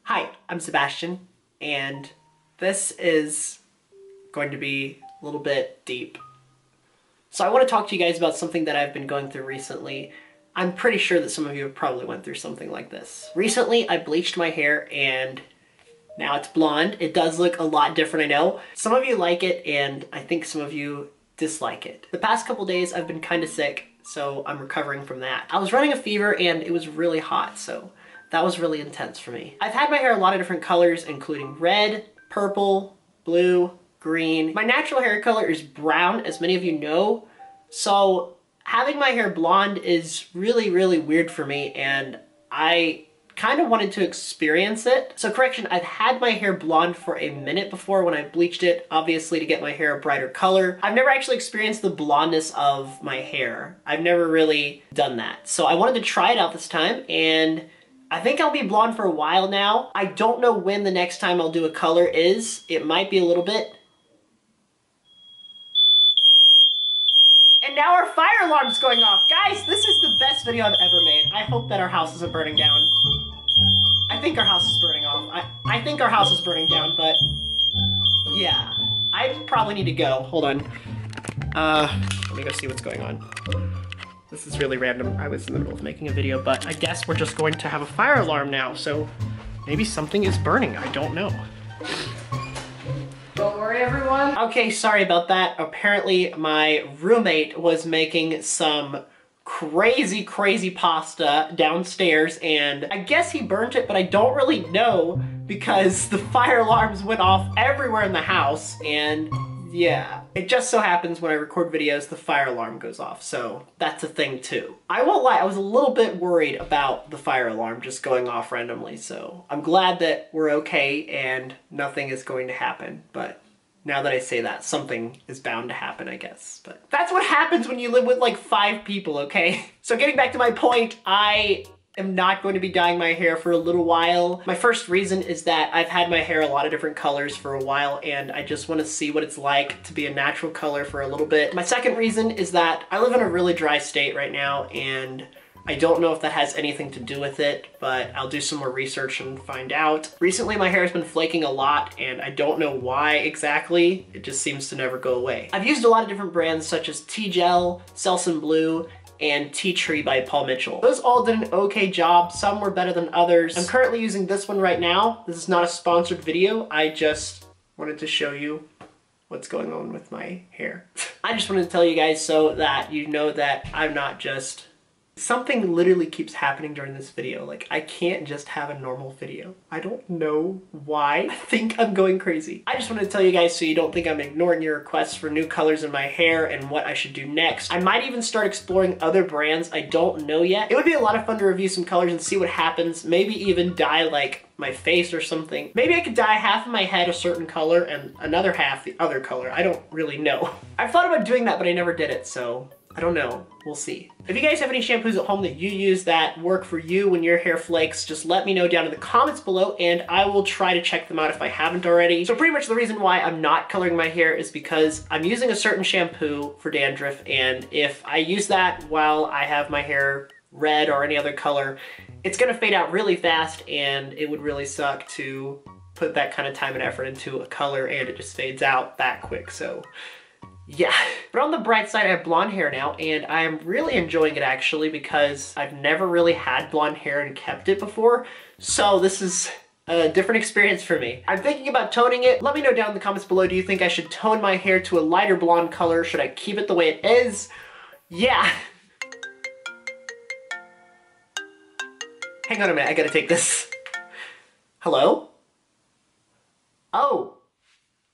Hi, I'm Sebastian, and this is going to be a little bit deep. So I want to talk to you guys about something that I've been going through recently. I'm pretty sure that some of you have probably went through something like this. Recently, I bleached my hair and now it's blonde. It does look a lot different, I know. Some of you like it, and I think some of you dislike it. The past couple days, I've been kind of sick, so I'm recovering from that. I was running a fever and it was really hot, so that was really intense for me. I've had my hair a lot of different colors, including red, purple, blue, green. My natural hair color is brown, as many of you know, so having my hair blonde is really, really weird for me, and I kind of wanted to experience it. So correction, I've had my hair blonde for a minute before when I bleached it, obviously to get my hair a brighter color. I've never actually experienced the blondness of my hair. I've never really done that. So I wanted to try it out this time, and I think I'll be blonde for a while now. I don't know when the next time I'll do a color is. It might be a little bit. And now our fire alarm's going off. Guys, this is the best video I've ever made. I hope that our house isn't burning down. I think our house is burning off. I think our house is burning down, but yeah. I probably need to go. Hold on. Let me go see what's going on. This is really random. I was in the middle of making a video, but I guess we're just going to have a fire alarm now, so maybe something is burning. I don't know. Don't worry, everyone. Okay, sorry about that. Apparently, my roommate was making some crazy, crazy pasta downstairs, and I guess he burnt it, but I don't really know because the fire alarms went off everywhere in the house, and yeah. It just so happens when I record videos, the fire alarm goes off, so that's a thing too. I won't lie, I was a little bit worried about the fire alarm just going off randomly, so I'm glad that we're okay and nothing is going to happen, but now that I say that, something is bound to happen, I guess. But that's what happens when you live with like 5 people, okay? So getting back to my point, I am not going to be dyeing my hair for a little while. My first reason is that I've had my hair a lot of different colors for a while, and I just want to see what it's like to be a natural color for a little bit. My second reason is that I live in a really dry state right now, and I don't know if that has anything to do with it, but I'll do some more research and find out. Recently, my hair has been flaking a lot, and I don't know why exactly. It just seems to never go away. I've used a lot of different brands such as T-Gel, Selsun Blue, and Tea Tree by Paul Mitchell. Those all did an okay job. Some were better than others. I'm currently using this one right now. This is not a sponsored video. I just wanted to show you what's going on with my hair. I just wanted to tell you guys so that you know that I'm not just... Something literally keeps happening during this video. Like, I can't just have a normal video. I don't know why. I think I'm going crazy. I just wanted to tell you guys so you don't think I'm ignoring your requests for new colors in my hair and what I should do next. I might even start exploring other brands. I don't know yet. It would be a lot of fun to review some colors and see what happens. Maybe even dye like my face or something. Maybe I could dye half of my head a certain color and another half the other color. I don't really know. I've thought about doing that, but I never did it, so I don't know. We'll see. If you guys have any shampoos at home that you use that work for you when your hair flakes, just let me know down in the comments below, and I will try to check them out if I haven't already. So pretty much the reason why I'm not coloring my hair is because I'm using a certain shampoo for dandruff, and if I use that while I have my hair red or any other color, it's gonna fade out really fast, and it would really suck to put that kind of time and effort into a color and it just fades out that quick, so yeah. But on the bright side, I have blonde hair now, and I'm really enjoying it actually because I've never really had blonde hair and kept it before, so this is a different experience for me. I'm thinking about toning it. Let me know down in the comments below, do you think I should tone my hair to a lighter blonde color? Should I keep it the way it is? Yeah. Hang on a minute, I gotta take this. Hello? Oh,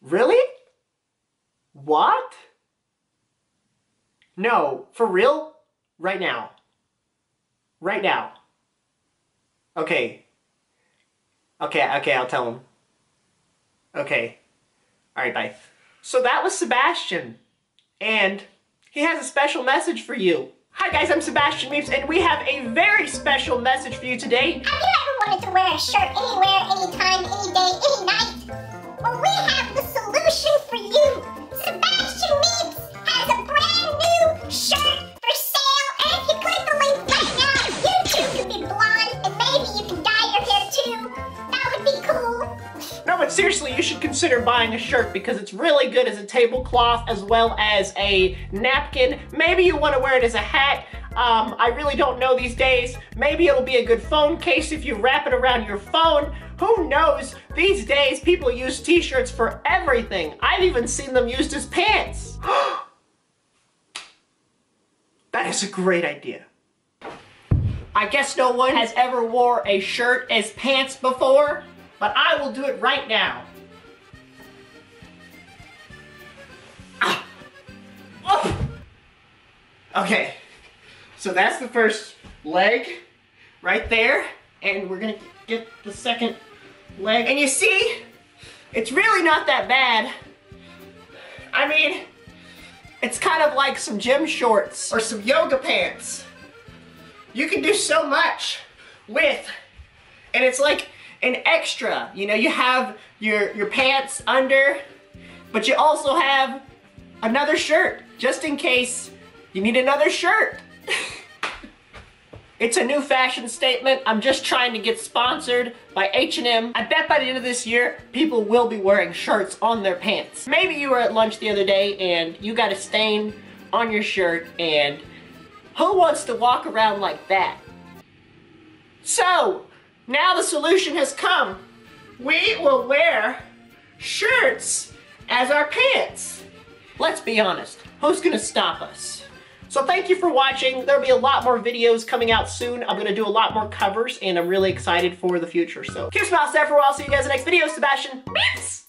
really? What? No, for real? Right now. Right now. Okay. Okay, I'll tell him. Okay. Alright, bye. So that was Sebastian. And he has a special message for you. Hi guys, I'm Sebastian Meepz, and we have a very special message for you today. Have you ever wanted to wear a shirt anywhere, anytime, any day, any night? Well, we have the solution for you. Sebastian Meepz has a brand new shirt for sale, and if you click the link right now, you too could be blonde, and maybe you can dye your hair too. That would be but seriously, you should consider buying a shirt because it's really good as a tablecloth as well as a napkin. Maybe you want to wear it as a hat. I really don't know these days. Maybe it'll be a good phone case if you wrap it around your phone. Who knows? These days, people use t-shirts for everything. I've even seen them used as pants. That is a great idea. I guess no one has ever wore a shirt as pants before, but I will do it right now. Ah. Oh. Okay, so that's the first leg right there, and we're gonna get the second leg. And you see, it's really not that bad. I mean, it's kind of like some gym shorts or some yoga pants. You can do so much with, and it's like an extra. You know, you have your pants under, but you also have another shirt, just in case you need another shirt. It's a new fashion statement. I'm just trying to get sponsored by H&M. I bet by the end of this year, people will be wearing shirts on their pants. Maybe you were at lunch the other day and you got a stain on your shirt, and who wants to walk around like that? So, now the solution has come. We will wear shirts as our pants. Let's be honest, who's gonna stop us? So thank you for watching. There'll be a lot more videos coming out soon. I'm gonna do a lot more covers, and I'm really excited for the future. So, kiss, smile, stay for a while. See you guys in the next video. Sebastian, Meepz!